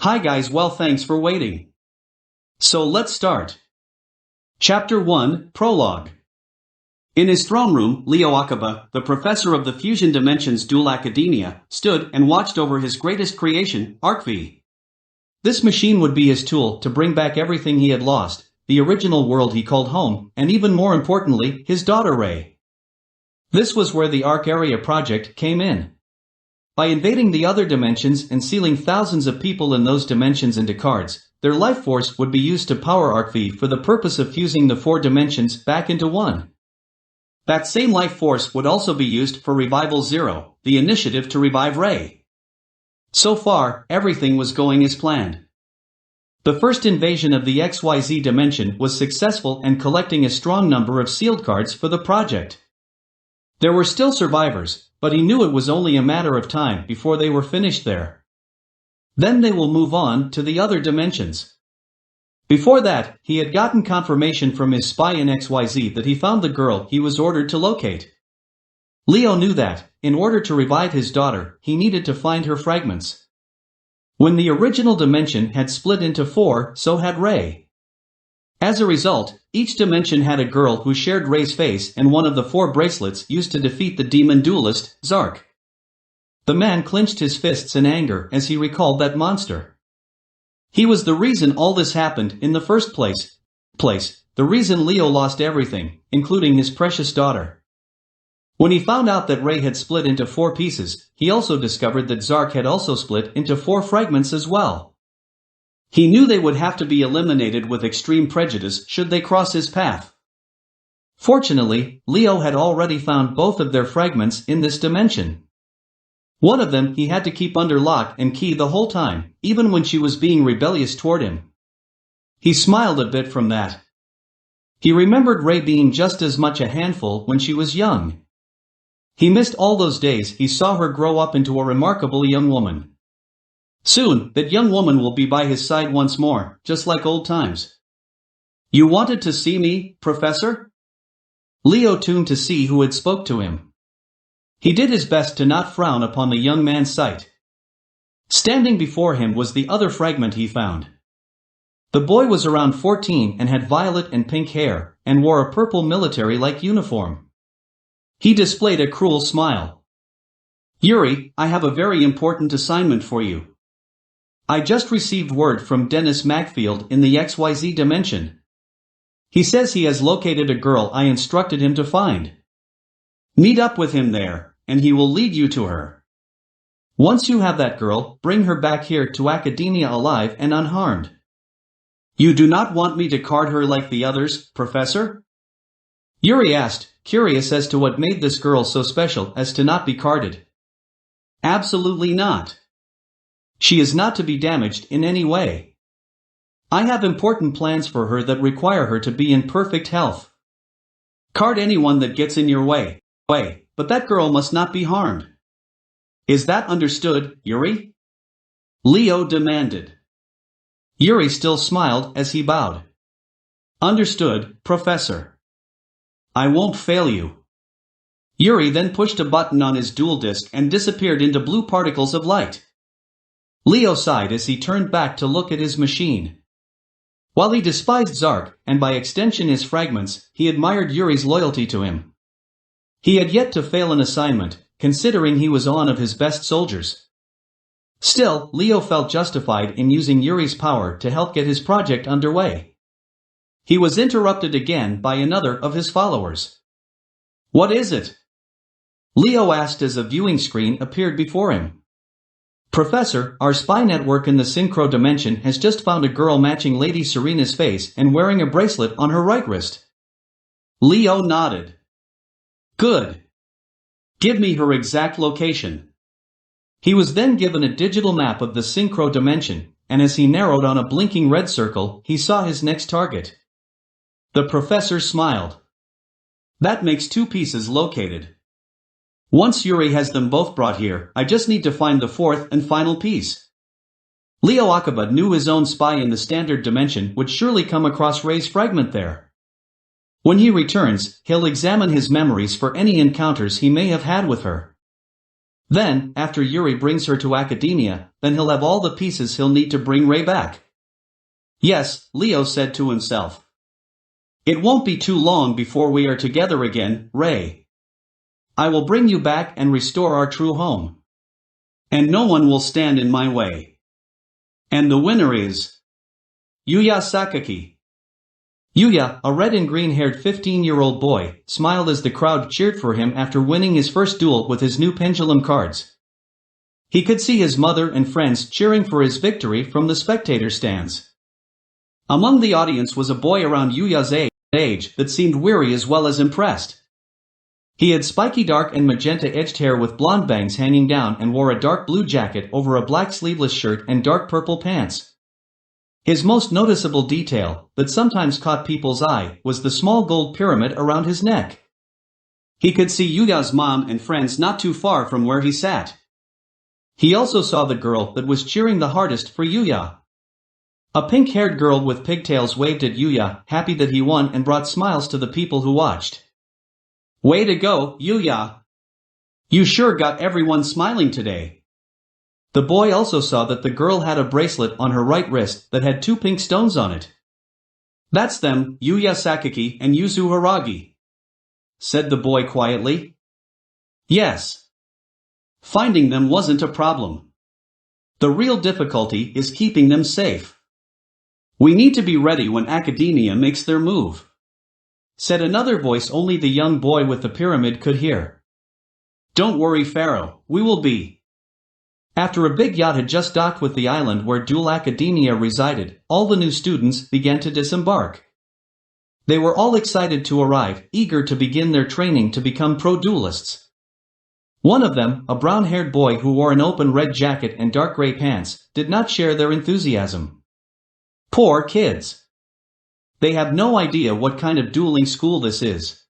Hi guys, well thanks for waiting. So let's start. Chapter 1, Prologue. In his throne room, Leo Akaba, the professor of the Fusion Dimensions Dual Academia, stood and watched over his greatest creation, ArcV. This machine would be his tool to bring back everything he had lost, the original world he called home, and even more importantly, his daughter Ray. This was where the Arc Area project came in. By invading the other dimensions and sealing thousands of people in those dimensions into cards, their life force would be used to power ArcV for the purpose of fusing the 4 dimensions back into one. That same life force would also be used for Revival Zero, the initiative to revive Ray. So far, everything was going as planned. The first invasion of the XYZ dimension was successful and collecting a strong number of sealed cards for the project. There were still survivors, but he knew it was only a matter of time before they were finished there. Then they will move on to the other dimensions. Before that, he had gotten confirmation from his spy in XYZ that he found the girl he was ordered to locate. Leo knew that, in order to revive his daughter, he needed to find her fragments. When the original dimension had split into 4, so had Ray. As a result, each dimension had a girl who shared Ray's face and one of the 4 bracelets used to defeat the demon duelist, Zark. The man clenched his fists in anger as he recalled that monster. He was the reason all this happened in the first place, the reason Leo lost everything, including his precious daughter. When he found out that Ray had split into 4 pieces, he also discovered that Zark had also split into 4 fragments as well. He knew they would have to be eliminated with extreme prejudice should they cross his path. Fortunately, Leo had already found both of their fragments in this dimension. One of them he had to keep under lock and key the whole time, even when she was being rebellious toward him. He smiled a bit from that. He remembered Ray being just as much a handful when she was young. He missed all those days he saw her grow up into a remarkable young woman. Soon, that young woman will be by his side once more, just like old times. You wanted to see me, Professor? Leo tuned to see who had spoke to him. He did his best to not frown upon the young man's sight. Standing before him was the other fragment he found. The boy was around 14 and had violet and pink hair, and wore a purple military-like uniform. He displayed a cruel smile. Yuri, I have a very important assignment for you. I just received word from Dennis Macfield in the XYZ dimension. He says he has located a girl I instructed him to find. Meet up with him there, and he will lead you to her. Once you have that girl, bring her back here to Academia alive and unharmed. You do not want me to card her like the others, Professor? Yuri asked, curious as to what made this girl so special as to not be carded. Absolutely not. She is not to be damaged in any way. I have important plans for her that require her to be in perfect health. Card anyone that gets in your way, but that girl must not be harmed. Is that understood, Yuri? Leo demanded. Yuri still smiled as he bowed. Understood, Professor. I won't fail you. Yuri then pushed a button on his dual disc and disappeared into blue particles of light. Leo sighed as he turned back to look at his machine. While he despised Zark, and by extension his fragments, he admired Yuri's loyalty to him. He had yet to fail an assignment, considering he was one of his best soldiers. Still, Leo felt justified in using Yuri's power to help get his project underway. He was interrupted again by another of his followers. What is it? Leo asked as a viewing screen appeared before him. Professor, our spy network in the Synchro dimension has just found a girl matching Lady Serena's face and wearing a bracelet on her right wrist. Leo nodded. Good. Give me her exact location. He was then given a digital map of the Synchro dimension, and as he narrowed on a blinking red circle, he saw his next target. The professor smiled. That makes 2 pieces located. Once Yuri has them both brought here, I just need to find the 4th and final piece. Leo Akaba knew his own spy in the standard dimension would surely come across Ray's fragment there. When he returns, he'll examine his memories for any encounters he may have had with her. Then, after Yuri brings her to academia, then he'll have all the pieces he'll need to bring Ray back. Yes, Leo said to himself. It won't be too long before we are together again, Ray. I will bring you back and restore our true home. And no one will stand in my way. And the winner is Yuya Sakaki. Yuya, a red and green-haired 15-year-old boy, smiled as the crowd cheered for him after winning his first duel with his new pendulum cards. He could see his mother and friends cheering for his victory from the spectator stands. Among the audience was a boy around Yuya's age that seemed weary as well as impressed. He had spiky dark and magenta-edged hair with blonde bangs hanging down and wore a dark blue jacket over a black sleeveless shirt and dark purple pants. His most noticeable detail, that sometimes caught people's eye, was the small gold pyramid around his neck. He could see Yuya's mom and friends not too far from where he sat. He also saw the girl that was cheering the hardest for Yuya. A pink-haired girl with pigtails waved at Yuya, happy that he won, and brought smiles to the people who watched. Way to go, Yuya! You sure got everyone smiling today. The boy also saw that the girl had a bracelet on her right wrist that had 2 pink stones on it. That's them, Yuya Sakaki and Yuzu Haragi, said the boy quietly. Yes. Finding them wasn't a problem. The real difficulty is keeping them safe. We need to be ready when academia makes their move, said another voice only the young boy with the pyramid could hear. Don't worry, Pharaoh, we will be. After a big yacht had just docked with the island where Dual Academia resided, all the new students began to disembark. They were all excited to arrive, eager to begin their training to become pro-duelists. One of them, a brown-haired boy who wore an open red jacket and dark gray pants, did not share their enthusiasm. Poor kids. They have no idea what kind of dueling school this is.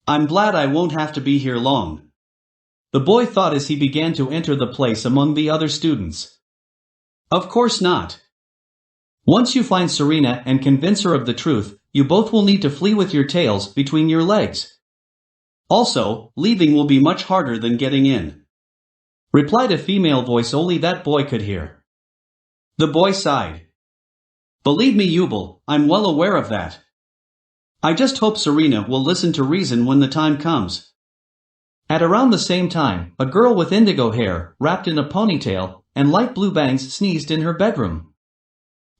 I'm glad I won't have to be here long, the boy thought as he began to enter the place among the other students. Of course not. Once you find Serena and convince her of the truth, you both will need to flee with your tails between your legs. Also, leaving will be much harder than getting in, replied a female voice only that boy could hear. The boy sighed. Believe me, Yubel, I'm well aware of that. I just hope Serena will listen to reason when the time comes. At around the same time, a girl with indigo hair, wrapped in a ponytail, and light blue bangs sneezed in her bedroom.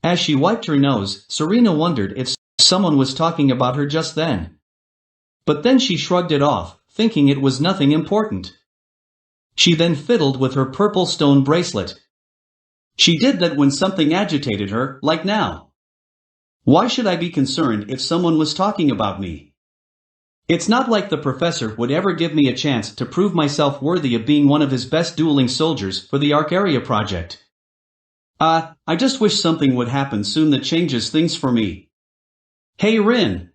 As she wiped her nose, Serena wondered if someone was talking about her just then. But then she shrugged it off, thinking it was nothing important. She then fiddled with her purple stone bracelet. She did that when something agitated her, like now. Why should I be concerned if someone was talking about me? It's not like the professor would ever give me a chance to prove myself worthy of being one of his best dueling soldiers for the Arc Area project. I just wish something would happen soon that changes things for me. Hey Rin!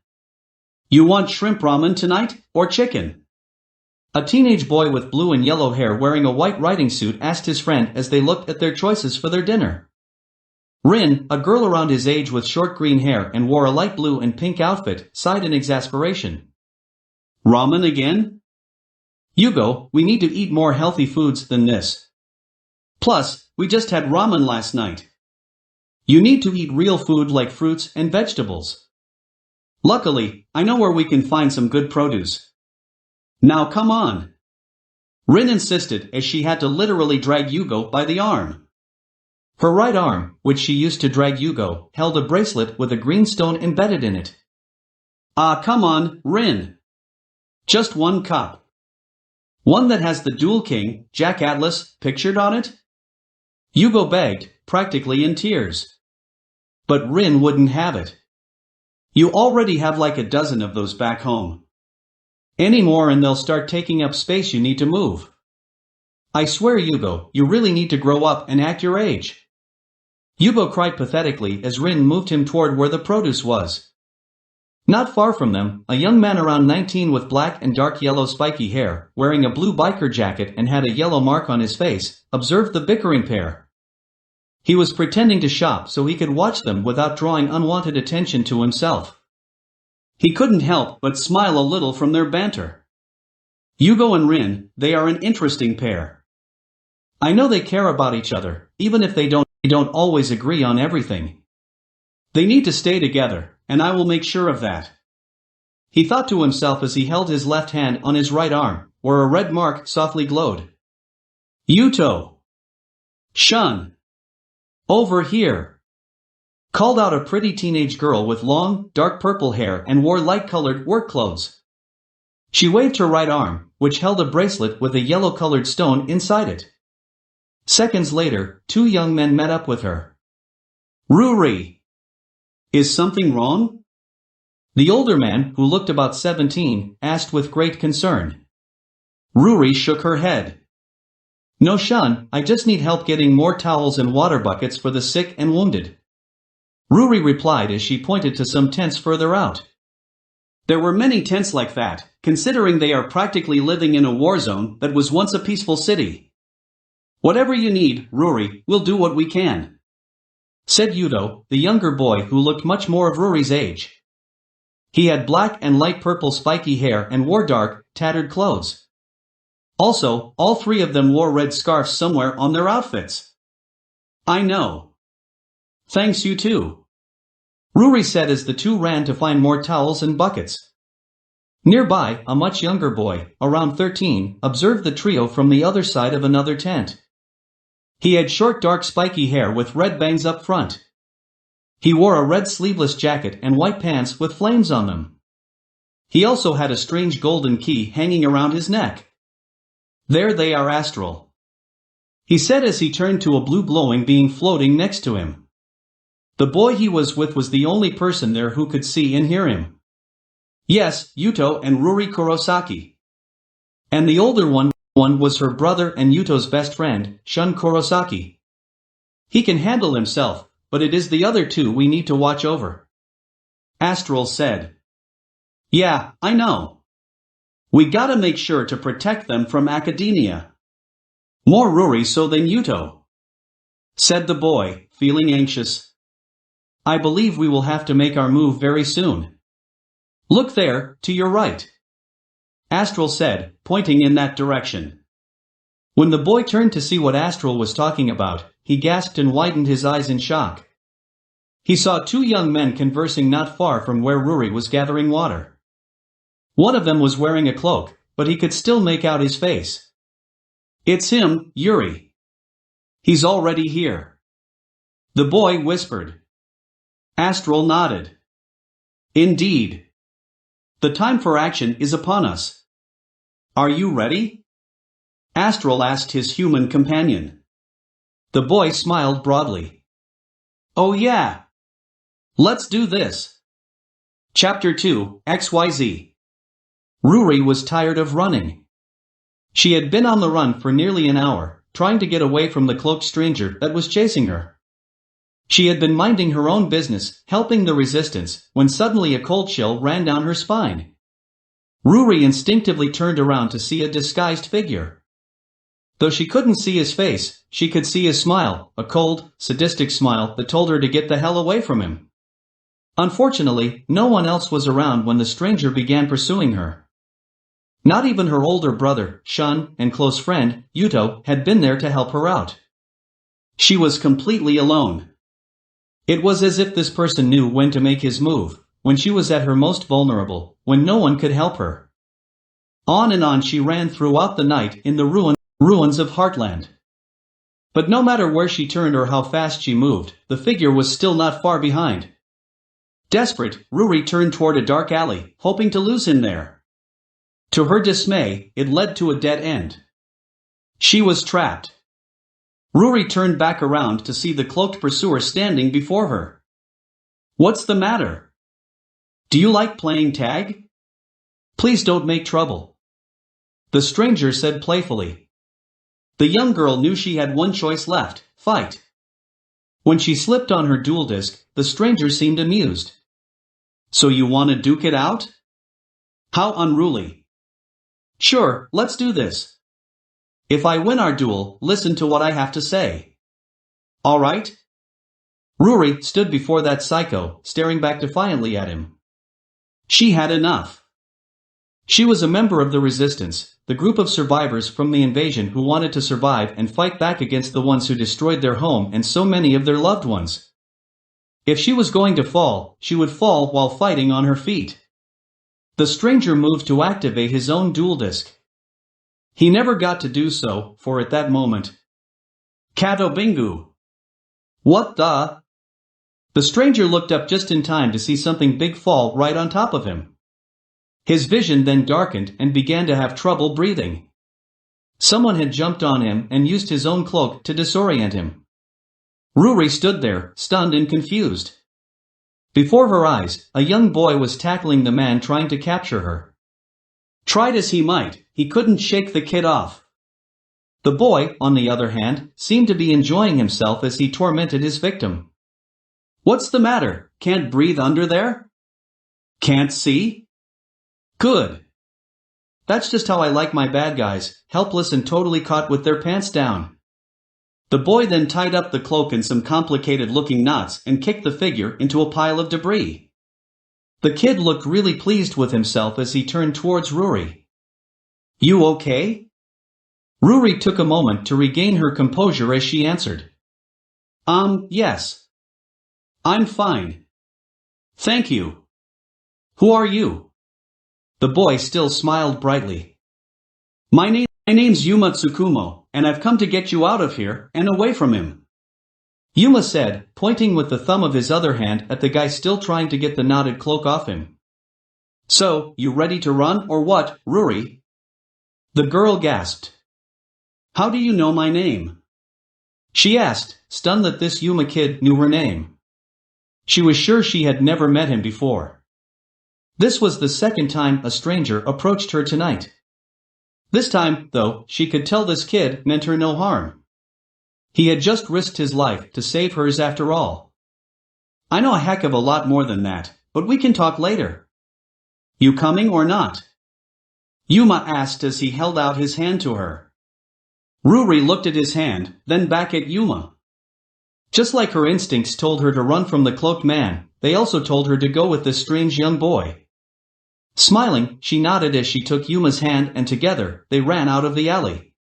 You want shrimp ramen tonight, or chicken? A teenage boy with blue and yellow hair wearing a white riding suit asked his friend as they looked at their choices for their dinner. Rin, a girl around his age with short green hair and wore a light blue and pink outfit, sighed in exasperation. Ramen again? Yugo, we need to eat more healthy foods than this. Plus, we just had ramen last night. You need to eat real food like fruits and vegetables. Luckily, I know where we can find some good produce. Now come on. Rin insisted as she had to literally drag Yugo by the arm. Her right arm, which she used to drag Yugo, held a bracelet with a green stone embedded in it. Come on, Rin. Just one cup. One that has the Duel King, Jack Atlas, pictured on it? Yugo begged, practically in tears. But Rin wouldn't have it. You already have like a dozen of those back home. Any more and they'll start taking up space you need to move. I swear, Yugo, you really need to grow up and act your age. Yugo cried pathetically as Rin moved him toward where the produce was. Not far from them, a young man around 19 with black and dark yellow spiky hair, wearing a blue biker jacket and had a yellow mark on his face, observed the bickering pair. He was pretending to shop so he could watch them without drawing unwanted attention to himself. He couldn't help but smile a little from their banter. Yugo and Rin, they are an interesting pair. I know they care about each other, even if they don't always agree on everything. They need to stay together, and I will make sure of that. He thought to himself as he held his left hand on his right arm, where a red mark softly glowed. Yuto! Shun! Over here! Called out a pretty teenage girl with long, dark purple hair and wore light-colored work clothes. She waved her right arm, which held a bracelet with a yellow-colored stone inside it. Seconds later, two young men met up with her. Ruri! Is something wrong? The older man, who looked about 17, asked with great concern. Ruri shook her head. No, Shun, I just need help getting more towels and water buckets for the sick and wounded. Ruri replied as she pointed to some tents further out. There were many tents like that, considering they are practically living in a war zone that was once a peaceful city. Whatever you need, Ruri, we'll do what we can, said Yuto, the younger boy who looked much more of Ruri's age. He had black and light purple spiky hair and wore dark, tattered clothes. Also, all three of them wore red scarves somewhere on their outfits. I know. Thanks, you too, Ruri said as the two ran to find more towels and buckets. Nearby, a much younger boy, around 13, observed the trio from the other side of another tent. He had short dark spiky hair with red bangs up front. He wore a red sleeveless jacket and white pants with flames on them. He also had a strange golden key hanging around his neck. There they are, Astral, he said as he turned to a blue glowing being floating next to him. The boy he was with was the only person there who could see and hear him. Yes, Yuto and Ruri Kurosaki. And the older one was her brother and Yuto's best friend, Shun Kurosaki. He can handle himself, but it is the other two we need to watch over, Astral said. Yeah, I know. We gotta make sure to protect them from academia. More Ruri so than Yuto, said the boy, feeling anxious. I believe we will have to make our move very soon. Look there, to your right, Astral said, pointing in that direction. When the boy turned to see what Astral was talking about, he gasped and widened his eyes in shock. He saw two young men conversing not far from where Ruri was gathering water. One of them was wearing a cloak, but he could still make out his face. It's him, Yuri. He's already here, the boy whispered. Astral nodded. Indeed. The time for action is upon us. Are you ready? Astral asked his human companion. The boy smiled broadly. Oh yeah. Let's do this. Chapter 2, XYZ. Ruri was tired of running. She had been on the run for nearly an hour, trying to get away from the cloaked stranger that was chasing her. She had been minding her own business, helping the resistance, when suddenly a cold chill ran down her spine. Ruri instinctively turned around to see a disguised figure. Though she couldn't see his face, she could see his smile, a cold, sadistic smile that told her to get the hell away from him. Unfortunately, no one else was around when the stranger began pursuing her. Not even her older brother, Shun, and close friend, Yuto, had been there to help her out. She was completely alone. It was as if this person knew when to make his move, when she was at her most vulnerable, when no one could help her. On and on she ran throughout the night in the ruins of Heartland. But no matter where she turned or how fast she moved, the figure was still not far behind. Desperate, Ruri turned toward a dark alley, hoping to lose him there. To her dismay, it led to a dead end. She was trapped. Ruri turned back around to see the cloaked pursuer standing before her. What's the matter? Do you like playing tag? Please don't make trouble, the stranger said playfully. The young girl knew she had one choice left, fight. When she slipped on her dual disc, the stranger seemed amused. So you want to duke it out? How unruly. Sure, let's do this. If I win our duel, listen to what I have to say. All right? Ruri stood before that psycho, staring back defiantly at him. She had enough. She was a member of the resistance, the group of survivors from the invasion who wanted to survive and fight back against the ones who destroyed their home and so many of their loved ones. If she was going to fall, she would fall while fighting on her feet. The stranger moved to activate his own dual disc. He never got to do so, for at that moment. Kato Bingu! What the? The stranger looked up just in time to see something big fall right on top of him. His vision then darkened and began to have trouble breathing. Someone had jumped on him and used his own cloak to disorient him. Ruri stood there, stunned and confused. Before her eyes, a young boy was tackling the man trying to capture her. Tried as he might, he couldn't shake the kid off. The boy, on the other hand, seemed to be enjoying himself as he tormented his victim. What's the matter? Can't breathe under there? Can't see? Good. That's just how I like my bad guys, helpless and totally caught with their pants down. The boy then tied up the cloak in some complicated-looking knots and kicked the figure into a pile of debris. The kid looked really pleased with himself as he turned towards Ruri. You okay? Ruri took a moment to regain her composure as she answered. Yes. I'm fine. Thank you. Who are you? The boy still smiled brightly. My name's Yuma Tsukumo, and I've come to get you out of here and away from him. Yuma said, pointing with the thumb of his other hand at the guy still trying to get the knotted cloak off him. So, you ready to run or what, Ruri? The girl gasped. How do you know my name? She asked, stunned that this Yuma kid knew her name. She was sure she had never met him before. This was the second time a stranger approached her tonight. This time, though, she could tell this kid meant her no harm. He had just risked his life to save hers after all. I know a heck of a lot more than that, but we can talk later. You coming or not? Yuma asked as he held out his hand to her. Ruri looked at his hand, then back at Yuma. Just like her instincts told her to run from the cloaked man, they also told her to go with this strange young boy. Smiling, she nodded as she took Yuma's hand and together, they ran out of the alley.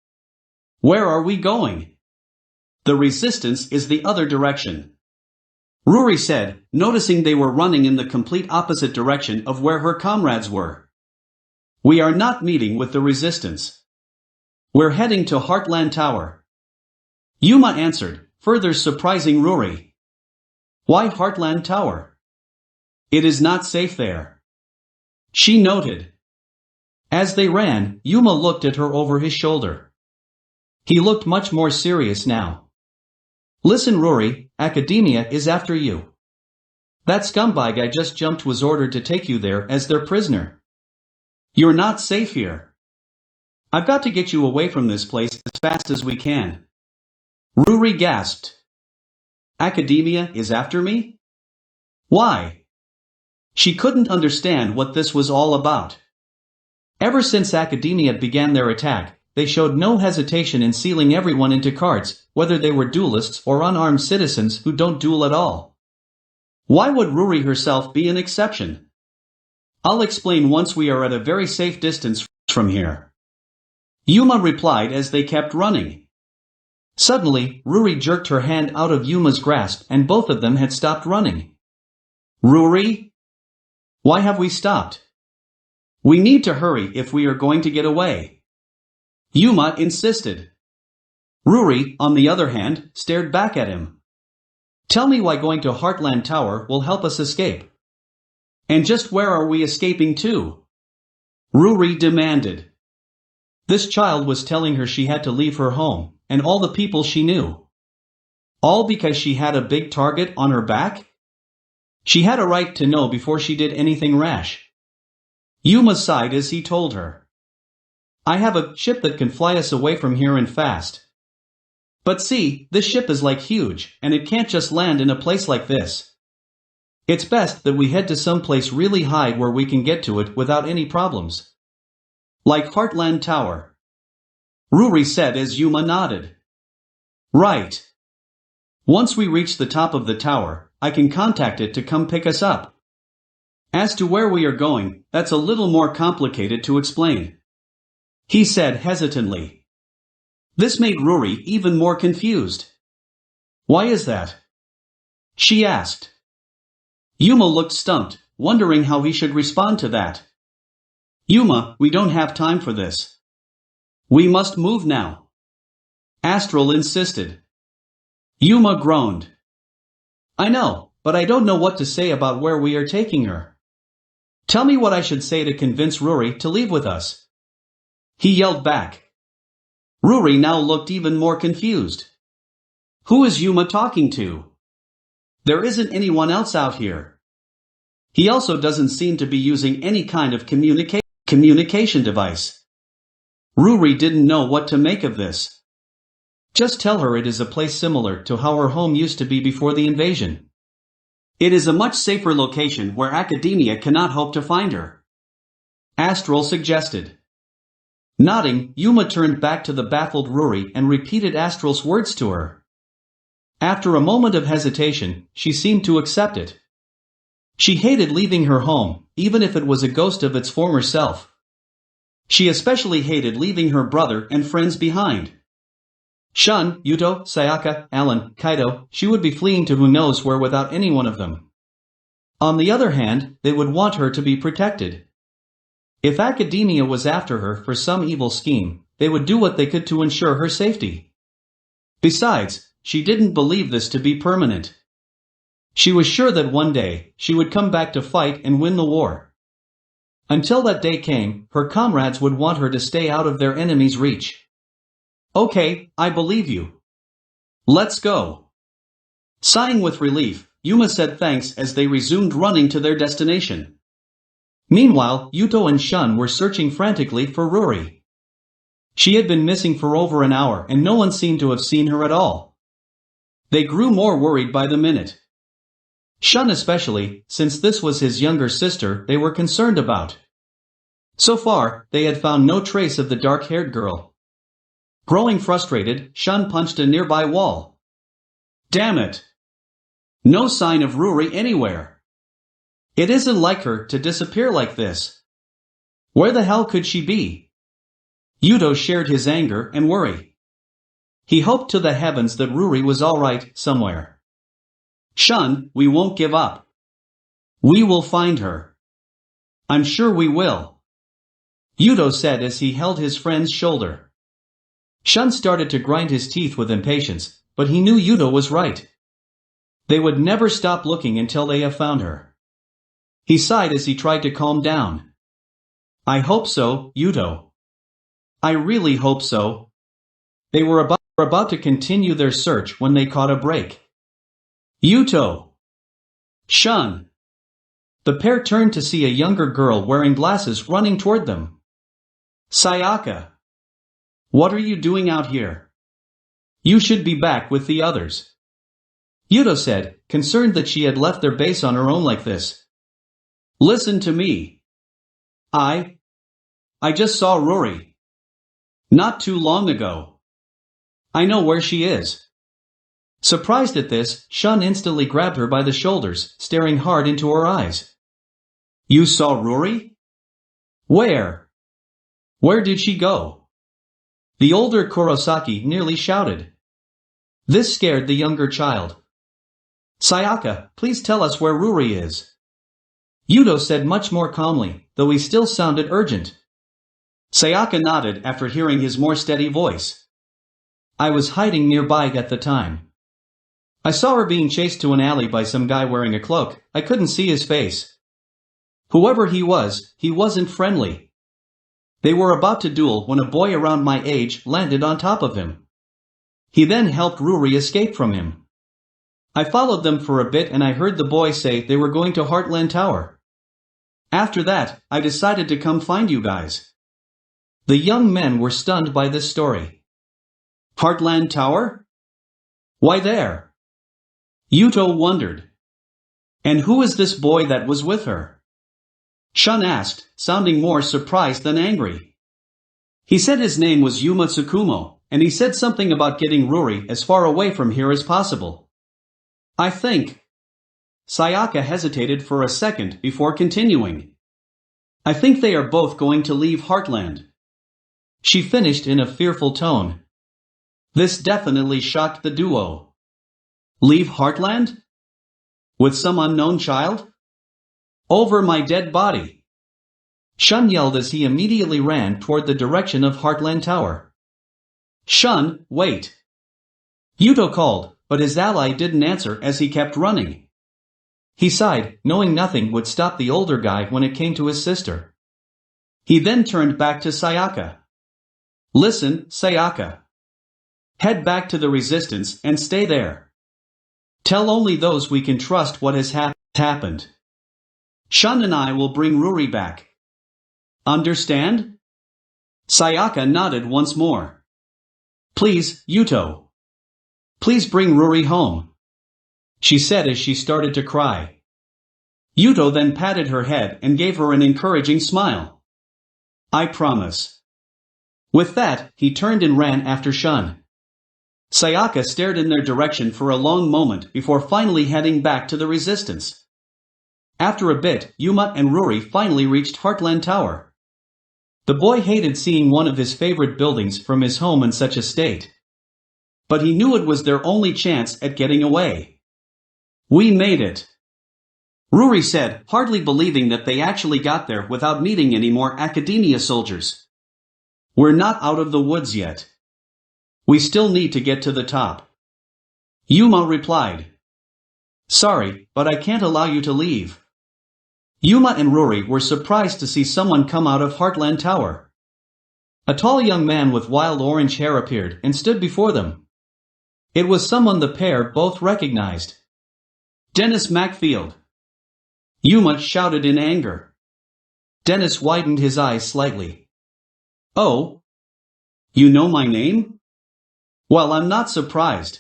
Where are we going? The resistance is the other direction. Ruri said, noticing they were running in the complete opposite direction of where her comrades were. We are not meeting with the resistance. We're heading to Heartland Tower. Yuma answered, further surprising Ruri. Why Heartland Tower? It is not safe there. She noted. As they ran, Yuma looked at her over his shoulder. He looked much more serious now. Listen Ruri, Academia is after you. That scumbag I just jumped was ordered to take you there as their prisoner. You're not safe here. I've got to get you away from this place as fast as we can. Ruri gasped. Academia is after me? Why? She couldn't understand what this was all about. Ever since Academia began their attack, they showed no hesitation in sealing everyone into carts, whether they were duelists or unarmed citizens who don't duel at all. Why would Ruri herself be an exception? I'll explain once we are at a very safe distance from here. Yuma replied as they kept running. Suddenly, Ruri jerked her hand out of Yuma's grasp and both of them had stopped running. Ruri? Why have we stopped? We need to hurry if we are going to get away. Yuma insisted. Ruri, on the other hand, stared back at him. Tell me why going to Heartland Tower will help us escape. And just where are we escaping to? Ruri demanded. This child was telling her she had to leave her home, and all the people she knew. All because she had a big target on her back? She had a right to know before she did anything rash. Yuma sighed as he told her. I have a ship that can fly us away from here and fast. But see, this ship is like huge, and it can't just land in a place like this. It's best that we head to some place really high where we can get to it without any problems. Like Heartland Tower. Ruri said as Yuma nodded. Right. Once we reach the top of the tower, I can contact it to come pick us up. As to where we are going, that's a little more complicated to explain. he said hesitantly. This made Ruri even more confused. Why is that? She asked. Yuma looked stumped, wondering how he should respond to that. Yuma, we don't have time for this. We must move now. Astral insisted. Yuma groaned. I know, but I don't know what to say about where we are taking her. Tell me what I should say to convince Ruri to leave with us. He yelled back. Ruri now looked even more confused. Who is Yuma talking to? There isn't anyone else out here. He also doesn't seem to be using any kind of communication device. Ruri didn't know what to make of this. Just tell her it is a place similar to how her home used to be before the invasion. It is a much safer location where academia cannot hope to find her. Astral suggested. Nodding, Yuma turned back to the baffled Ruri and repeated Astral's words to her. After a moment of hesitation, she seemed to accept it. She hated leaving her home, even if it was a ghost of its former self. She especially hated leaving her brother and friends behind. Shun, Yuto, Sayaka, Alan, Kaido, she would be fleeing to who knows where without any one of them. On the other hand, they would want her to be protected. If academia was after her for some evil scheme, they would do what they could to ensure her safety. Besides, she didn't believe this to be permanent. She was sure that one day, she would come back to fight and win the war. Until that day came, her comrades would want her to stay out of their enemies' reach. Okay, I believe you. Let's go. Sighing with relief, Yuma said thanks as they resumed running to their destination. Meanwhile, Yuto and Shun were searching frantically for Ruri. She had been missing for over an hour and no one seemed to have seen her at all. They grew more worried by the minute. Shun especially, since this was his younger sister they were concerned about. So far, they had found no trace of the dark-haired girl. Growing frustrated, Shun punched a nearby wall. Damn it! No sign of Ruri anywhere. It isn't like her to disappear like this. Where the hell could she be? Yuto shared his anger and worry. He hoped to the heavens that Ruri was alright somewhere. Shun, we won't give up. We will find her. I'm sure we will. Yuto said as he held his friend's shoulder. Shun started to grind his teeth with impatience, but he knew Yuto was right. They would never stop looking until they have found her. He sighed as he tried to calm down. I hope so, Yuto. I really hope so. They were about to continue their search when they caught a break. Yuto! Shun! The pair turned to see a younger girl wearing glasses running toward them. Sayaka! What are you doing out here? You should be back with the others. Yuto said, concerned that she had left their base on her own like this. Listen to me. I just saw Ruri. Not too long ago. I know where she is. Surprised at this, Shun instantly grabbed her by the shoulders, staring hard into her eyes. You saw Ruri? Where? Where did she go? The older Kurosaki nearly shouted. This scared the younger child. Sayaka, please tell us where Ruri is. Yuto said much more calmly, though he still sounded urgent. Sayaka nodded after hearing his more steady voice. I was hiding nearby at the time. I saw her being chased to an alley by some guy wearing a cloak. I couldn't see his face. Whoever he wasn't friendly. They were about to duel when a boy around my age landed on top of him. He then helped Ruri escape from him. I followed them for a bit and I heard the boy say they were going to Heartland Tower. After that, I decided to come find you guys. The young men were stunned by this story. Heartland Tower? Why there? Yuto wondered. And who is this boy that was with her? Shun asked, sounding more surprised than angry. He said his name was Yuma Tsukumo, and he said something about getting Ruri as far away from here as possible. I think. Sayaka hesitated for a second before continuing. I think they are both going to leave Heartland. she finished in a fearful tone. This definitely shocked the duo. Leave Heartland? With some unknown child? Over my dead body! Shun yelled as he immediately ran toward the direction of Heartland Tower. Shun, wait! Yuto called, but his ally didn't answer as he kept running. He sighed, knowing nothing would stop the older guy when it came to his sister. He then turned back to Sayaka. Listen, Sayaka. Head back to the resistance and stay there. Tell only those we can trust what has happened. Shun and I will bring Ruri back. Understand? Sayaka nodded once more. Please, Yuto. Please bring Ruri home, she said as she started to cry. Yuto then patted her head and gave her an encouraging smile. I promise. With that, he turned and ran after Shun. Sayaka stared in their direction for a long moment before finally heading back to the resistance. After a bit, Yuma and Ruri finally reached Heartland Tower. The boy hated seeing one of his favorite buildings from his home in such a state. But he knew it was their only chance at getting away. We made it, Ruri said, hardly believing that they actually got there without meeting any more academia soldiers. We're not out of the woods yet. We still need to get to the top. Yuma replied. Sorry, but I can't allow you to leave. Yuma and Ruri were surprised to see someone come out of Heartland Tower. A tall young man with wild orange hair appeared and stood before them. It was someone the pair both recognized. Dennis Macfield. Yuma shouted in anger. Dennis widened his eyes slightly. Oh? You know my name? Well, I'm not surprised.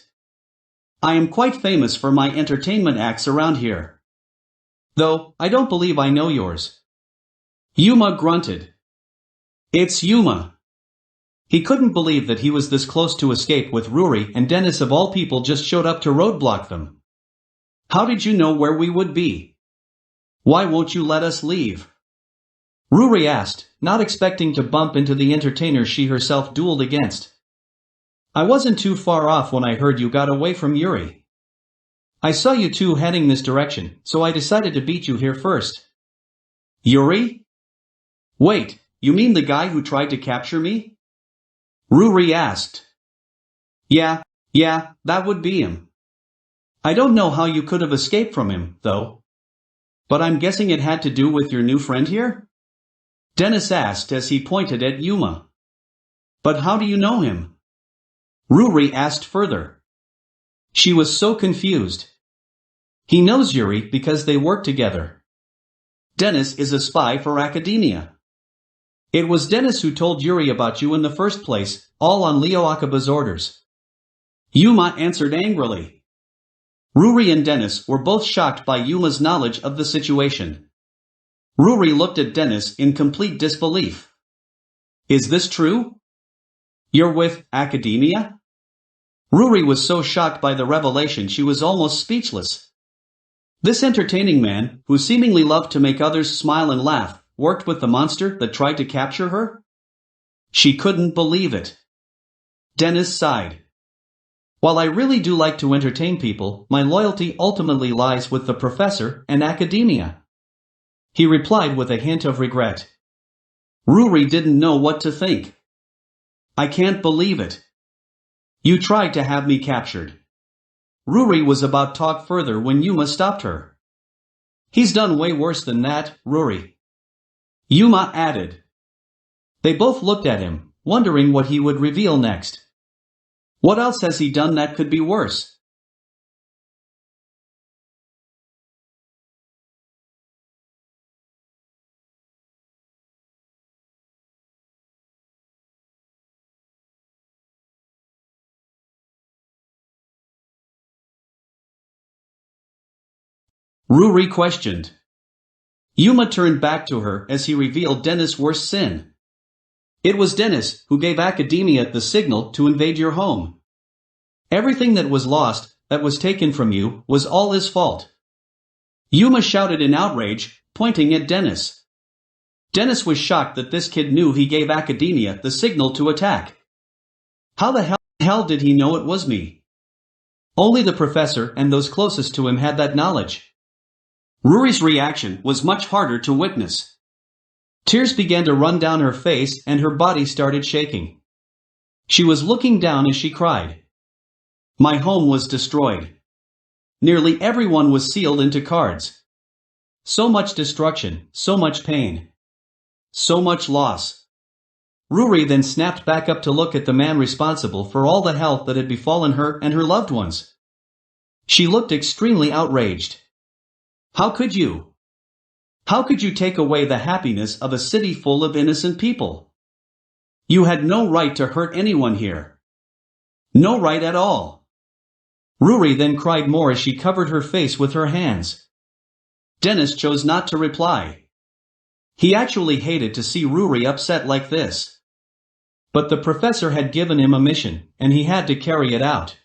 I am quite famous for my entertainment acts around here. Though, I don't believe I know yours. Yuma grunted. It's Yuma. He couldn't believe that he was this close to escape with Ruri and Dennis of all people just showed up to roadblock them. How did you know where we would be? Why won't you let us leave? Ruri asked, not expecting to bump into the entertainer she herself dueled against. I wasn't too far off when I heard you got away from Yuri. I saw you two heading this direction, so I decided to beat you here first. Yuri? Wait, you mean the guy who tried to capture me? Ruri asked. Yeah, that would be him. I don't know how you could have escaped from him, though. But I'm guessing it had to do with your new friend here? Dennis asked as he pointed at Yuma. But how do you know him? Ruri asked further. She was so confused. He knows Yuri because they work together. Dennis is a spy for academia. It was Dennis who told Yuri about you in the first place, all on Leo Akaba's orders. Yuma answered angrily. Ruri and Dennis were both shocked by Yuma's knowledge of the situation. Ruri looked at Dennis in complete disbelief. Is this true? You're with academia? Ruri was so shocked by the revelation she was almost speechless. This entertaining man, who seemingly loved to make others smile and laugh, worked with the monster that tried to capture her? She couldn't believe it. Dennis sighed. While I really do like to entertain people, my loyalty ultimately lies with the professor and academia. He replied with a hint of regret. Ruri didn't know what to think. I can't believe it. You tried to have me captured. Ruri was about to talk further when Yuma stopped her. He's done way worse than that, Ruri. Yuma added. They both looked at him, wondering what he would reveal next. What else has he done that could be worse? Ruri questioned. Yuma turned back to her as he revealed Dennis' worst sin. It was Dennis who gave academia the signal to invade your home. Everything that was lost, that was taken from you, was all his fault. Yuma shouted in outrage, pointing at Dennis. Dennis was shocked that this kid knew he gave Academia the signal to attack. How the hell did he know it was me? Only the professor and those closest to him had that knowledge. Ruri's reaction was much harder to witness. Tears began to run down her face and her body started shaking. She was looking down as she cried. My home was destroyed. Nearly everyone was sealed into cards. So much destruction, so much pain. So much loss. Ruri then snapped back up to look at the man responsible for all the hell that had befallen her and her loved ones. She looked extremely outraged. How could you? How could you take away the happiness of a city full of innocent people? You had no right to hurt anyone here. No right at all. Ruri then cried more as she covered her face with her hands. Dennis chose not to reply. He actually hated to see Ruri upset like this. But the professor had given him a mission, and he had to carry it out.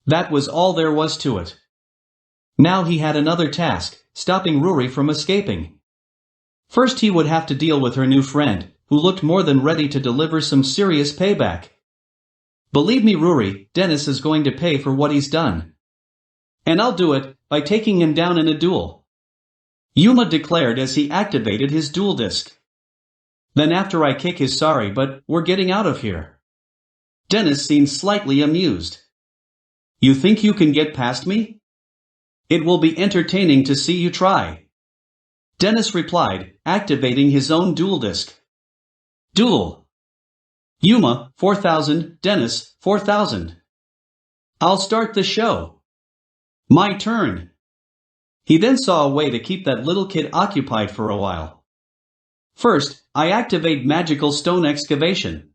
That was all there was to it. Now he had another task, stopping Ruri from escaping. First he would have to deal with her new friend, who looked more than ready to deliver some serious payback. Believe me, Ruri, Dennis is going to pay for what he's done. And I'll do it by taking him down in a duel. Yuma declared as he activated his duel disc. Then after I kick his sorry but we're getting out of here. Dennis seemed slightly amused. You think you can get past me? It will be entertaining to see you try. Dennis replied, activating his own duel disc. Duel. Yuma, 4000, Dennis, 4000. I'll start the show. My turn. He then saw a way to keep that little kid occupied for a while. First, I activate Magical Stone Excavation.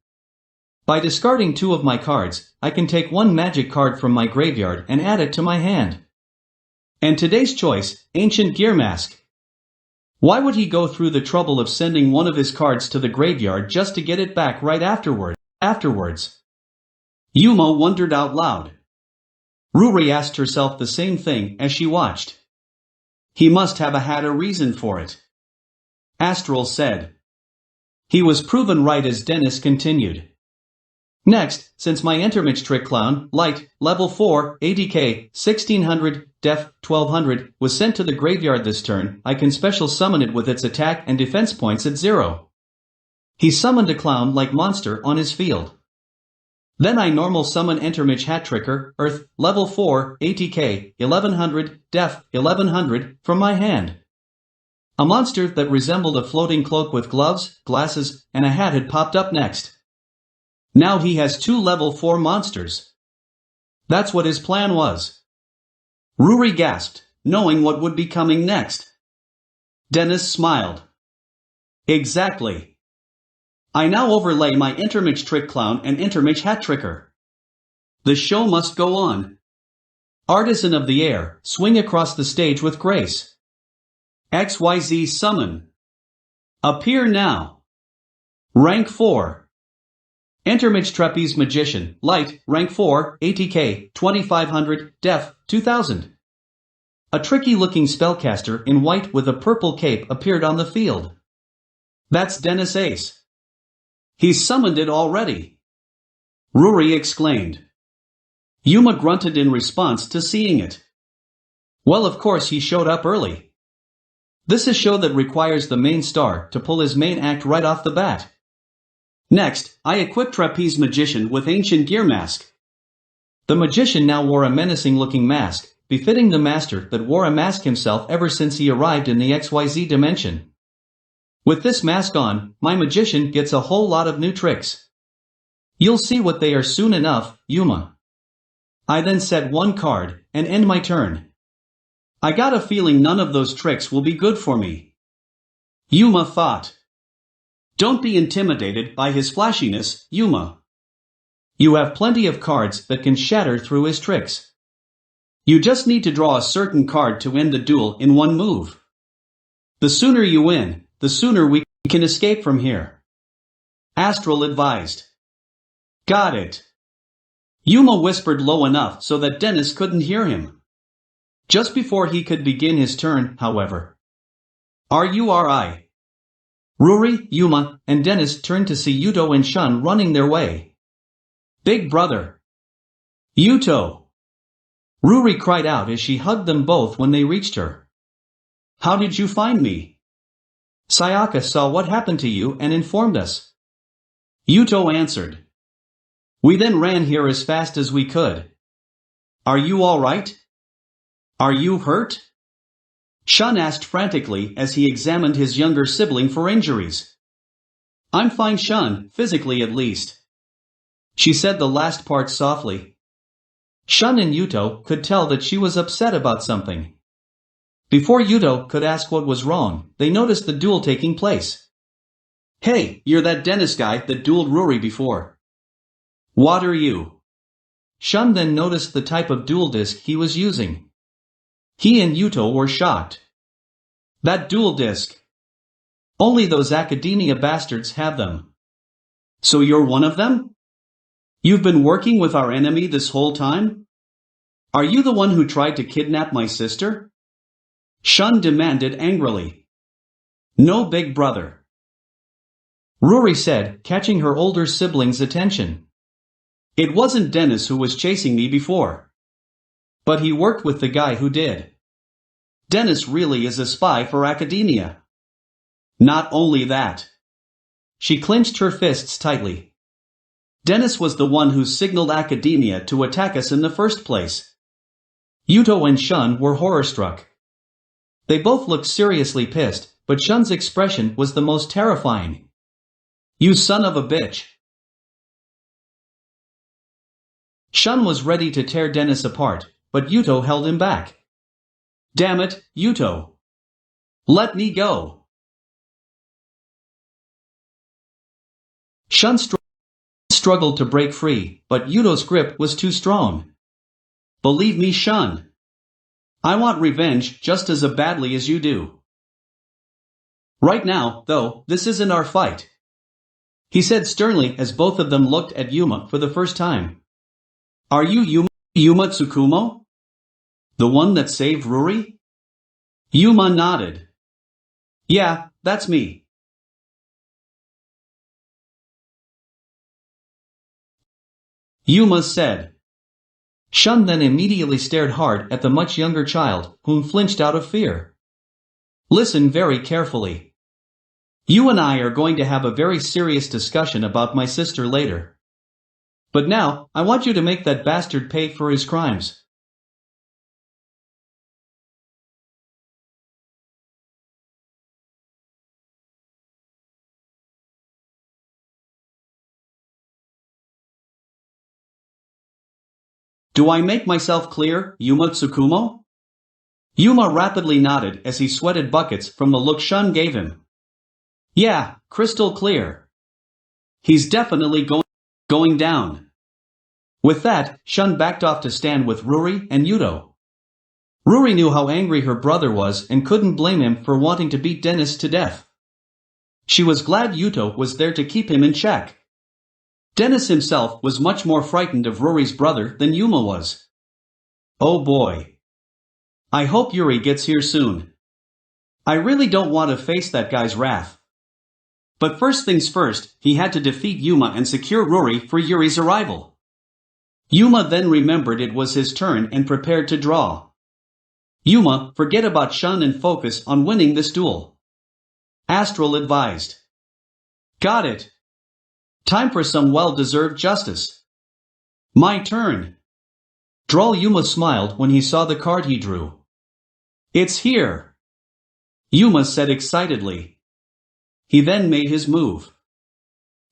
By discarding 2 of my cards, I can take 1 magic card from my graveyard and add it to my hand. And today's choice, Ancient Gear Mask. Why would he go through the trouble of sending one of his cards to the graveyard just to get it back right afterwards? Yuma wondered out loud. Ruri asked herself the same thing as she watched. He must have had a reason for it. Astral said. He was proven right as Dennis continued. Next, since my Intermix Trick Clown, Light, Level 4, ADK, 1600, Def, 1200, was sent to the graveyard this turn, I can special summon it with its attack and defense points at 0. He summoned a clown-like monster on his field. Then I normal summon Intermix Hat Tricker, Earth, Level 4, ATK, 1100, Def, 1100, from my hand. A monster that resembled a floating cloak with gloves, glasses, and a hat had popped up next. Now he has 2 Level 4 monsters. That's what his plan was. Ruri gasped, knowing what would be coming next. Dennis smiled. Exactly. I now overlay my Intermix Trick Clown and Intermix Hat Tricker. The show must go on. Artisan of the Air, swing across the stage with grace. XYZ Summon. Appear now. Rank 4. Intermix Trapeze Magician, Light, Rank 4, ATK, 2500, Def, 2000. A tricky-looking spellcaster in white with a purple cape appeared on the field. That's Dennis Ace. He's summoned it already. Ruri exclaimed. Yuma grunted in response to seeing it. Well, of course he showed up early. This is a show that requires the main star to pull his main act right off the bat. Next, I equipped Trapeze Magician with Ancient Gear Mask. The magician now wore a menacing-looking mask, befitting the master that wore a mask himself ever since he arrived in the XYZ dimension. With this mask on, my magician gets a whole lot of new tricks. You'll see what they are soon enough, Yuma. I then set 1 card, and end my turn. I got a feeling none of those tricks will be good for me. Yuma thought. Don't be intimidated by his flashiness, Yuma. You have plenty of cards that can shatter through his tricks. You just need to draw a certain card to end the duel in 1 move. The sooner you win, the sooner we can escape from here. Astral advised. Got it. Yuma whispered low enough so that Dennis couldn't hear him. Just before he could begin his turn, however. RURI. Ruri, Yuma, and Dennis turned to see Yuto and Shun running their way. Big brother! Yuto! Ruri cried out as she hugged them both when they reached her. How did you find me? Sayaka saw what happened to you and informed us. Yuto answered. We then ran here as fast as we could. Are you all right? Are you hurt? Shun asked frantically as he examined his younger sibling for injuries. I'm fine, Shun, physically at least. She said the last part softly. Shun and Yuto could tell that she was upset about something. Before Yuto could ask what was wrong, they noticed the duel taking place. Hey, you're that Dennis guy that dueled Ruri before. What are you? Shun then noticed the type of duel disc he was using. He and Yuto were shocked. That duel disc. Only those academia bastards have them. So you're one of them? You've been working with our enemy this whole time? Are you the one who tried to kidnap my sister? Shun demanded angrily. No, big brother. Ruri said, catching her older sibling's attention. It wasn't Dennis who was chasing me before. But he worked with the guy who did. Dennis really is a spy for academia. Not only that. She clenched her fists tightly. Dennis was the one who signaled academia to attack us in the first place. Yuto and Shun were horror-struck. They both looked seriously pissed, but Shun's expression was the most terrifying. You son of a bitch! Shun was ready to tear Dennis apart, but Yuto held him back. Damn it, Yuto! Let me go! Shun struggled to break free, but Yuto's grip was too strong. Believe me, Shun. I want revenge just as badly as you do. Right now, though, this isn't our fight. He said sternly as both of them looked at Yuma for the first time. Are you Yuma Tsukumo? The one that saved Ruri? Yuma nodded. Yeah, that's me. Yuma said. Shun then immediately stared hard at the much younger child, whom flinched out of fear. Listen very carefully. You and I are going to have a very serious discussion about my sister later. But now, I want you to make that bastard pay for his crimes. Do I make myself clear, Yuma Tsukumo? Yuma rapidly nodded as he sweated buckets from the look Shun gave him. Yeah, crystal clear. He's definitely going down. With that, Shun backed off to stand with Ruri and Yuto. Ruri knew how angry her brother was and couldn't blame him for wanting to beat Dennis to death. She was glad Yuto was there to keep him in check. Dennis himself was much more frightened of Ruri's brother than Yuma was. Oh boy. I hope Yuri gets here soon. I really don't want to face that guy's wrath. But first things first, he had to defeat Yuma and secure Ruri for Yuri's arrival. Yuma then remembered it was his turn and prepared to draw. Yuma, forget about Shun and focus on winning this duel. Astral advised. Got it. Time for some well-deserved justice. My turn. Droll Yuma smiled when he saw the card he drew. It's here. Yuma said excitedly. He then made his move.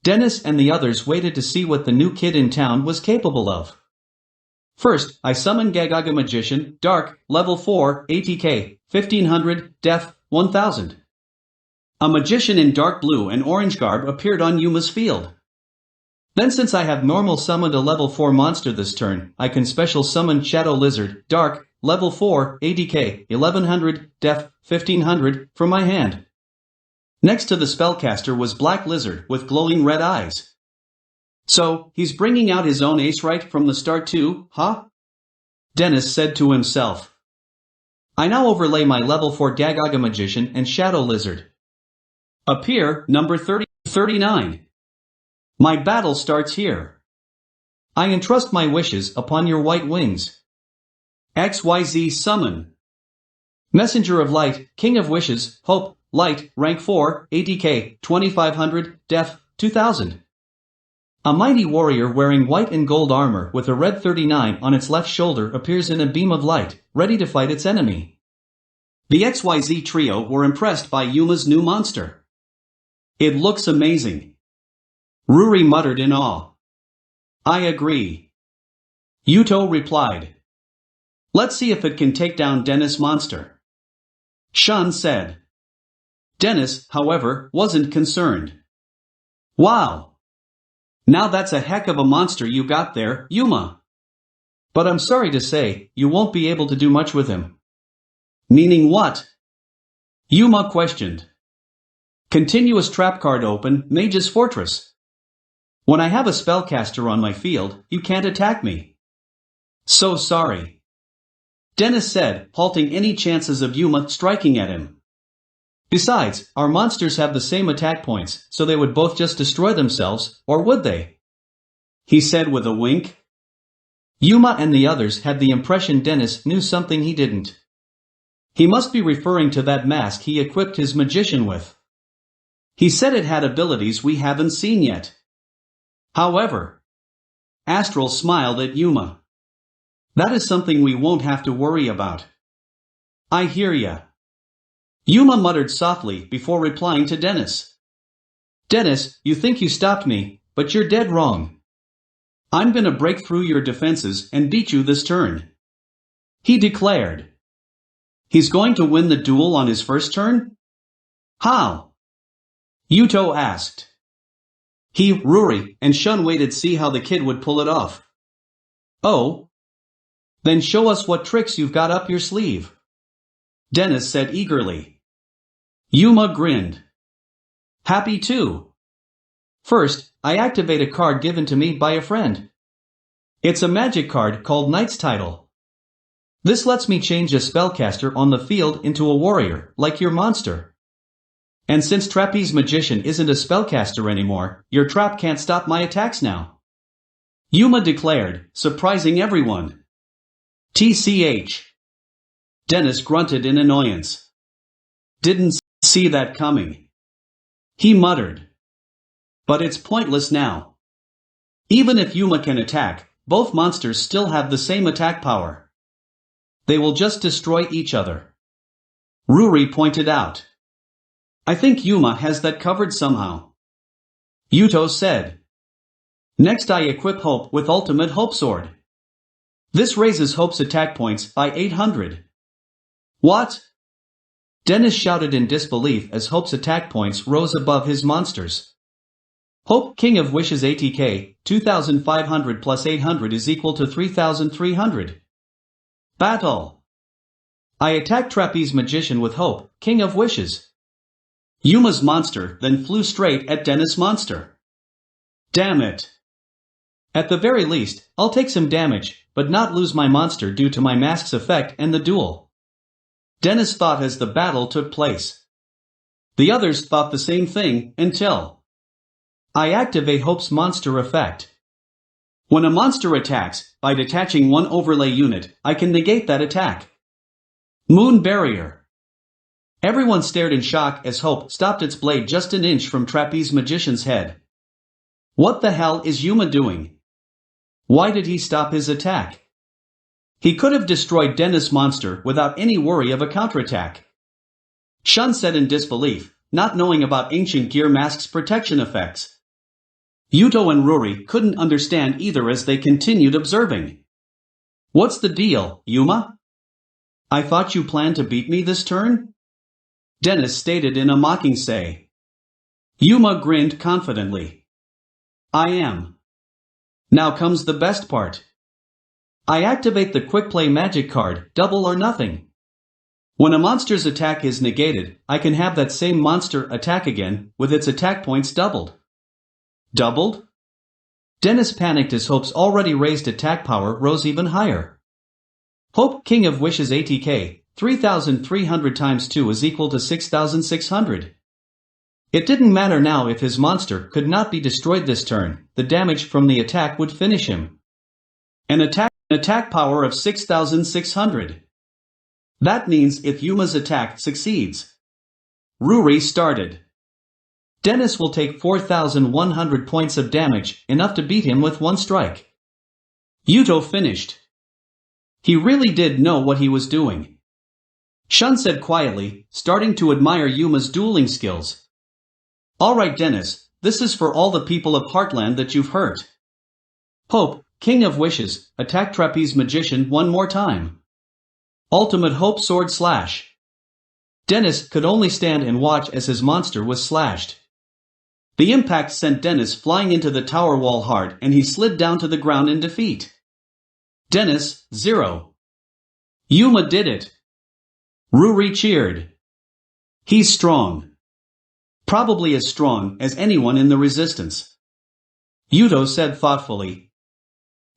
Dennis and the others waited to see what the new kid in town was capable of. First, I summoned Gagaga Magician, Dark, Level 4, ATK, 1500, Def, 1000. A magician in dark blue and orange garb appeared on Yuma's field. Then since I have normal summoned a level 4 monster this turn, I can special summon Shadow Lizard, Dark, Level 4, ATK, 1100, Def, 1500, from my hand. Next to the spellcaster was Black Lizard with glowing red eyes. So, he's bringing out his own ace right from the start too, huh? Dennis said to himself. I now overlay my level 4 Gagaga Magician and Shadow Lizard. Appear number 39. My battle starts here. I entrust my wishes upon your white wings. XYZ summon. Messenger of Light, King of Wishes, Hope, Light, Rank 4, ATK, 2500, Def, 2000. A mighty warrior wearing white and gold armor with a red 39 on its left shoulder appears in a beam of light, ready to fight its enemy. The XYZ trio were impressed by Yuma's new monster. It looks amazing. Ruri muttered in awe. I agree. Yuto replied. Let's see if it can take down Dennis' monster. Shun said. Dennis, however, wasn't concerned. Wow! Now that's a heck of a monster you got there, Yuma. But I'm sorry to say, you won't be able to do much with him. Meaning what? Yuma questioned. Continuous trap card open, Mage's Fortress. When I have a spellcaster on my field, you can't attack me. So sorry. Dennis said, halting any chances of Yuma striking at him. Besides, our monsters have the same attack points, so they would both just destroy themselves, or would they? He said with a wink. Yuma and the others had the impression Dennis knew something he didn't. He must be referring to that mask he equipped his magician with. He said it had abilities we haven't seen yet. However, Astral smiled at Yuma. That is something we won't have to worry about. I hear ya. Yuma muttered softly before replying to Dennis. Dennis, you think you stopped me, but you're dead wrong. I'm gonna break through your defenses and beat you this turn. He declared. He's going to win the duel on his first turn? How? Yuto asked. He, Ruri, and Shun waited to see how the kid would pull it off. Oh? Then show us what tricks you've got up your sleeve. Dennis said eagerly. Yuma grinned. Happy too. First, I activate a card given to me by a friend. It's a magic card called Knight's Title. This lets me change a spellcaster on the field into a warrior, like your monster. And since Trapeze Magician isn't a spellcaster anymore, your trap can't stop my attacks now. Yuma declared, surprising everyone. TCH. Dennis grunted in annoyance. Didn't see that coming. He muttered. But it's pointless now. Even if Yuma can attack, both monsters still have the same attack power. They will just destroy each other. Ruri pointed out. I think Yuma has that covered somehow. Yuto said. Next I equip Hope with Ultimate Hope Sword. This raises Hope's attack points by 800. What? Dennis shouted in disbelief as Hope's attack points rose above his monsters. Hope, King of Wishes ATK, 2500 plus 800 is equal to 3300. Battle. I attacked Trapeze Magician with Hope, King of Wishes. Yuma's monster then flew straight at Dennis' monster. Damn it. At the very least, I'll take some damage, but not lose my monster due to my mask's effect and the duel. Dennis thought as the battle took place. The others thought the same thing until I activate Hope's monster effect. When a monster attacks, by detaching one overlay unit, I can negate that attack. Moon Barrier. Everyone stared in shock as Hope stopped its blade just an inch from Trapeze Magician's head. What the hell is Yuma doing? Why did he stop his attack? He could have destroyed Dennis' monster without any worry of a counterattack. Shun said in disbelief, not knowing about Ancient Gear Mask's protection effects. Yuto and Ruri couldn't understand either as they continued observing. What's the deal, Yuma? I thought you planned to beat me this turn? Dennis stated in a mocking say. Yuma grinned confidently. I am. Now comes the best part. I activate the Quick Play magic card, Double or Nothing. When a monster's attack is negated, I can have that same monster attack again, with its attack points doubled. Doubled? Dennis panicked as Hope's already raised attack power rose even higher. Hope, King of Wishes ATK, 3300 times 2 is equal to 6600. It didn't matter now if his monster could not be destroyed this turn, the damage from the attack would finish him. An attack power of 6,600. That means if Yuma's attack succeeds. Ruri started. Dennis will take 4,100 points of damage, enough to beat him with one strike. Yuto finished. He really did know what he was doing. Shun said quietly, starting to admire Yuma's dueling skills. Alright Dennis, this is for all the people of Heartland that you've hurt. Hope, King of Wishes, attack Trapeze Magician one more time. Ultimate Hope Sword Slash. Dennis could only stand and watch as his monster was slashed. The impact sent Dennis flying into the tower wall hard and he slid down to the ground in defeat. Dennis, 0. Yuma did it. Ruri cheered. He's strong. Probably as strong as anyone in the resistance. Yuto said thoughtfully.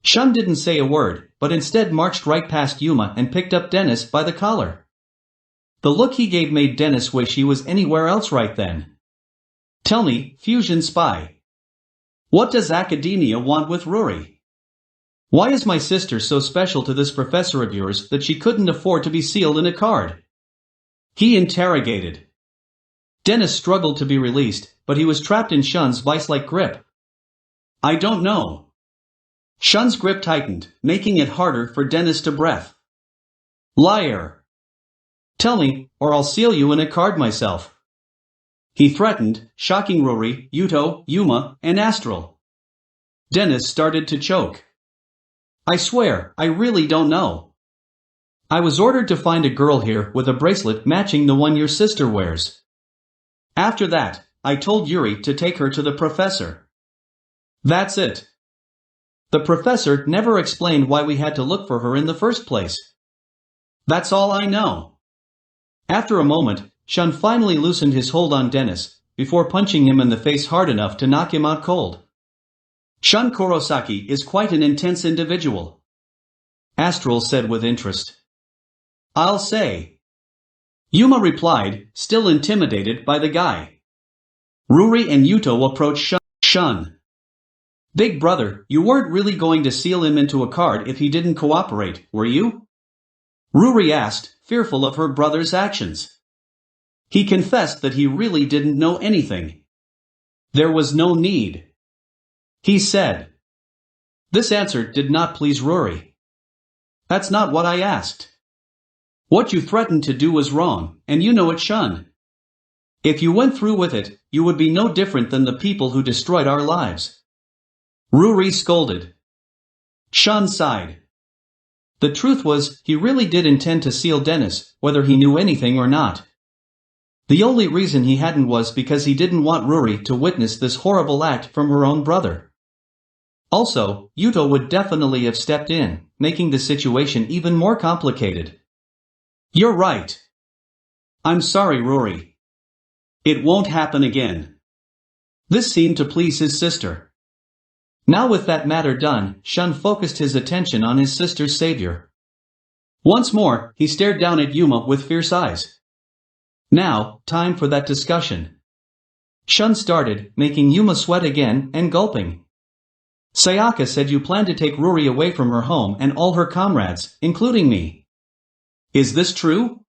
Shun didn't say a word, but instead marched right past Yuma and picked up Dennis by the collar. The look he gave made Dennis wish he was anywhere else right then. Tell me, Fusion Spy. What does Academia want with Ruri? Why is my sister so special to this professor of yours that she couldn't afford to be sealed in a card? He interrogated. Dennis struggled to be released, but he was trapped in Shun's vice-like grip. I don't know. Shun's grip tightened, making it harder for Dennis to breathe. Liar. Tell me, or I'll seal you in a card myself. He threatened, shocking Ruri, Yuto, Yuma, and Astral. Dennis started to choke. I swear, I really don't know. I was ordered to find a girl here with a bracelet matching the one your sister wears. After that, I told Yuri to take her to the professor. That's it. The professor never explained why we had to look for her in the first place. That's all I know. After a moment, Shun finally loosened his hold on Dennis, before punching him in the face hard enough to knock him out cold. Shun Kurosaki is quite an intense individual. Astral said with interest. I'll say. Yuma replied, still intimidated by the guy. Ruri and Yuto approached Shun. Big brother, you weren't really going to seal him into a card if he didn't cooperate, were you? Ruri asked, fearful of her brother's actions. He confessed that he really didn't know anything. There was no need. He said. This answer did not please Ruri. That's not what I asked. What you threatened to do was wrong, and you know it, Shun. If you went through with it, you would be no different than the people who destroyed our lives. Ruri scolded. Shun sighed. The truth was, he really did intend to seal Dennis, whether he knew anything or not. The only reason he hadn't was because he didn't want Ruri to witness this horrible act from her own brother. Also, Yuto would definitely have stepped in, making the situation even more complicated. You're right. I'm sorry, Ruri. It won't happen again. This seemed to please his sister. Now with that matter done, Shun focused his attention on his sister's savior. Once more, he stared down at Yuma with fierce eyes. Now, time for that discussion. Shun started, making Yuma sweat again and gulping. Sayaka said you plan to take Ruri away from her home and all her comrades, including me. Is this true?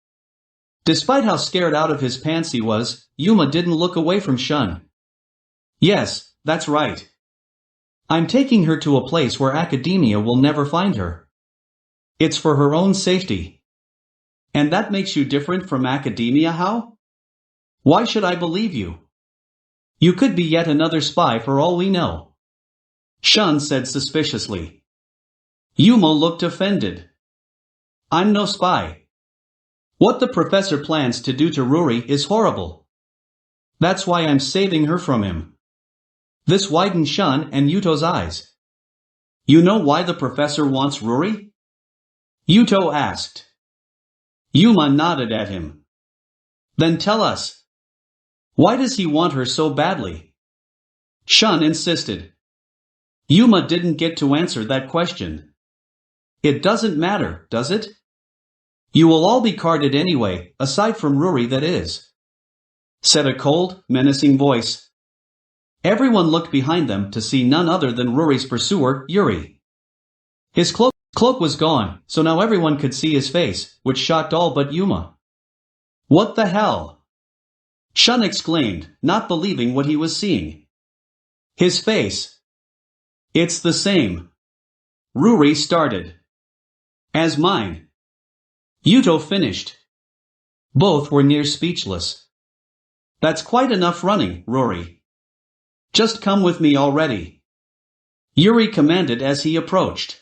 Despite how scared out of his pants he was, Yuma didn't look away from Shun. Yes, that's right. I'm taking her to a place where Academia will never find her. It's for her own safety. And that makes you different from Academia, how? Why should I believe you? You could be yet another spy for all we know. Shun said suspiciously. Yuma looked offended. I'm no spy. What the professor plans to do to Ruri is horrible. That's why I'm saving her from him. This widened Shun and Yuto's eyes. You know why the professor wants Ruri? Yuto asked. Yuma nodded at him. Then tell us. Why does he want her so badly? Shun insisted. Yuma didn't get to answer that question. It doesn't matter, does it? You will all be carded anyway, aside from Ruri, that is. said a cold, menacing voice. Everyone looked behind them to see none other than Rory's pursuer, Yuri. His cloak was gone, so now everyone could see his face, which shocked all but Yuma. What the hell? Shun exclaimed, not believing what he was seeing. His face. It's the same. Ruri started. As mine. Yuto finished. Both were near speechless. That's quite enough running, Rory. Just come with me already. Yuri commanded as he approached.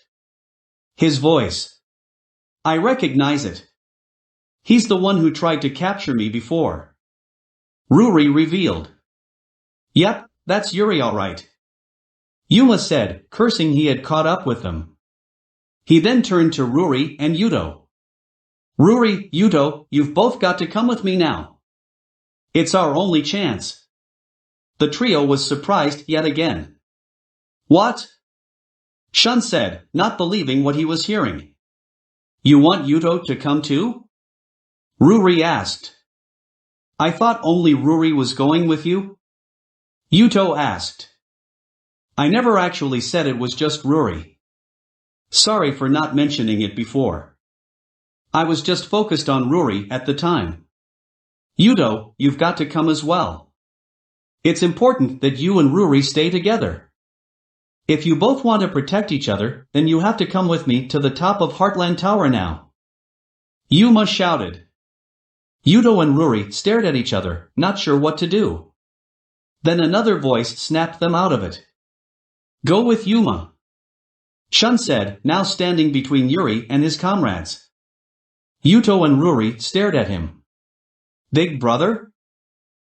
His voice. I recognize it. He's the one who tried to capture me before. Ruri revealed. Yep, that's Yuri all right. Yuma said, cursing he had caught up with them. He then turned to Ruri and Yuto. Ruri, Yuto, you've both got to come with me now. It's our only chance. The trio was surprised yet again. What? Shun said, not believing what he was hearing. You want Yuto to come too? Ruri asked. I thought only Ruri was going with you? Yuto asked. I never actually said it was just Ruri. Sorry for not mentioning it before. I was just focused on Ruri at the time. Yuto, you've got to come as well. It's important that you and Ruri stay together. If you both want to protect each other, then you have to come with me to the top of Heartland Tower now. Yuma shouted. Yuto and Ruri stared at each other, not sure what to do. Then another voice snapped them out of it. Go with Yuma. Shun said, now standing between Yuri and his comrades. Yuto and Ruri stared at him. Big brother?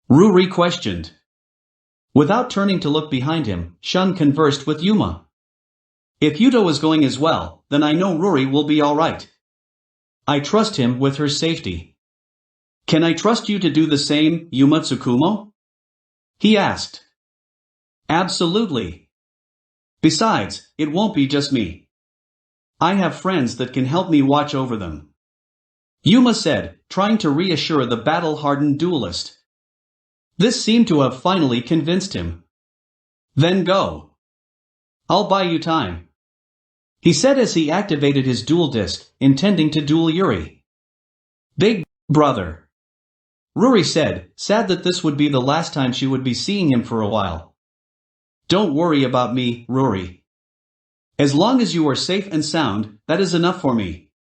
Ruri questioned. Without turning to look behind him, Shun conversed with Yuma. If Yuto is going as well, then I know Ruri will be alright. I trust him with her safety. Can I trust you to do the same, Yuma Tsukumo? He asked. Absolutely. Besides, it won't be just me. I have friends that can help me watch over them. Yuma said, trying to reassure the battle-hardened duelist. This seemed to have finally convinced him. Then go. I'll buy you time. He said as he activated his duel disc, intending to duel Yuri. Big brother. Ruri said, sad that this would be the last time she would be seeing him for a while. Don't worry about me, Ruri. As long as you are safe and sound, that is enough for me.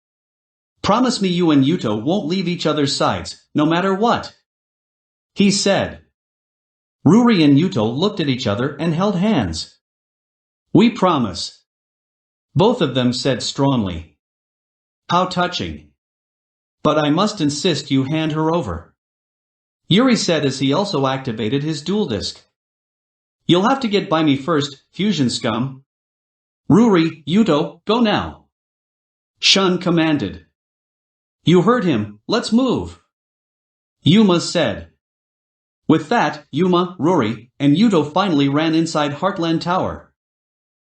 Promise me you and Yuto won't leave each other's sides, no matter what. He said. Ruri and Yuto looked at each other and held hands. We promise. Both of them said strongly. How touching. But I must insist you hand her over. Yuri said as he also activated his duel disc. You'll have to get by me first, fusion scum. Ruri, Yuto, go now. Shun commanded. You heard him, let's move. Yuma said. With that, Yuma, Ruri, and Yuto finally ran inside Heartland Tower.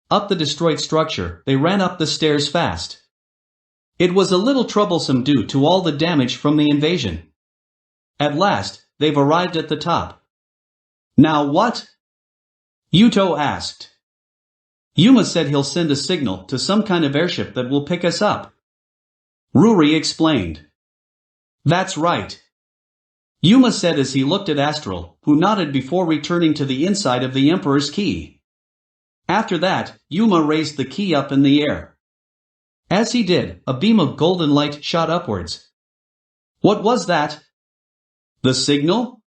Up the destroyed structure, they ran up the stairs fast. It was a little troublesome due to all the damage from the invasion. At last, they've arrived at the top. Now what? Yuto asked. Yuma said he'll send a signal to some kind of airship that will pick us up. Ruri explained. That's right. Yuma said as he looked at Astral, who nodded before returning to the inside of the Emperor's key. After that, Yuma raised the key up in the air. As he did, a beam of golden light shot upwards. What was that? The signal?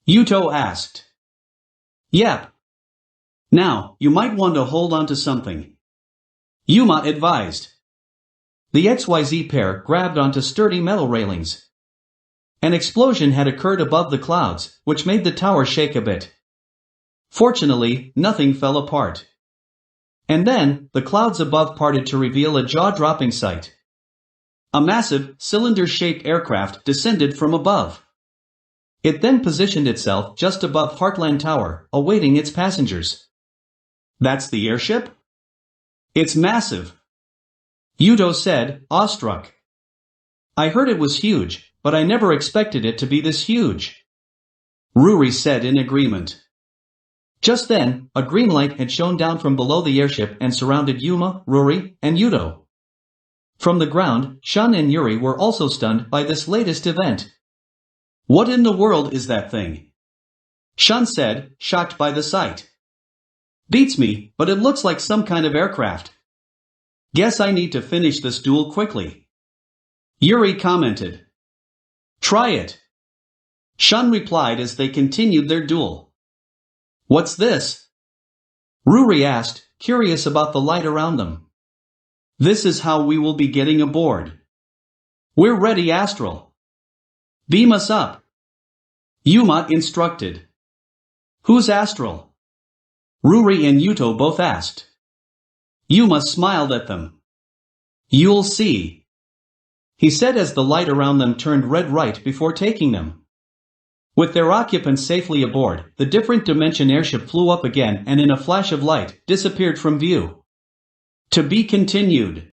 Yuto asked. Yep. Now, you might want to hold on to something. Yuma advised. The XYZ pair grabbed onto sturdy metal railings. An explosion had occurred above the clouds, which made the tower shake a bit. Fortunately, nothing fell apart. And then, the clouds above parted to reveal a jaw-dropping sight. A massive, cylinder-shaped aircraft descended from above. It then positioned itself just above Heartland Tower, awaiting its passengers. That's the airship? It's massive. Yuto said, awestruck. I heard it was huge, but I never expected it to be this huge. Ruri said in agreement. Just then, a green light had shone down from below the airship and surrounded Yuma, Ruri, and Yuto. From the ground, Shun and Yuri were also stunned by this latest event. What in the world is that thing? Shun said, shocked by the sight. Beats me, but it looks like some kind of aircraft. Guess I need to finish this duel quickly. Yuri commented. Try it. Shun replied as they continued their duel. What's this? Ruri asked, curious about the light around them. This is how we will be getting aboard. We're ready, Astral. Beam us up. Yuma instructed. Who's Astral? Ruri and Yuto both asked. Yuma smiled at them. You'll see. He said as the light around them turned red right before taking them. With their occupants safely aboard, the different dimension airship flew up again and in a flash of light, disappeared from view. To be continued.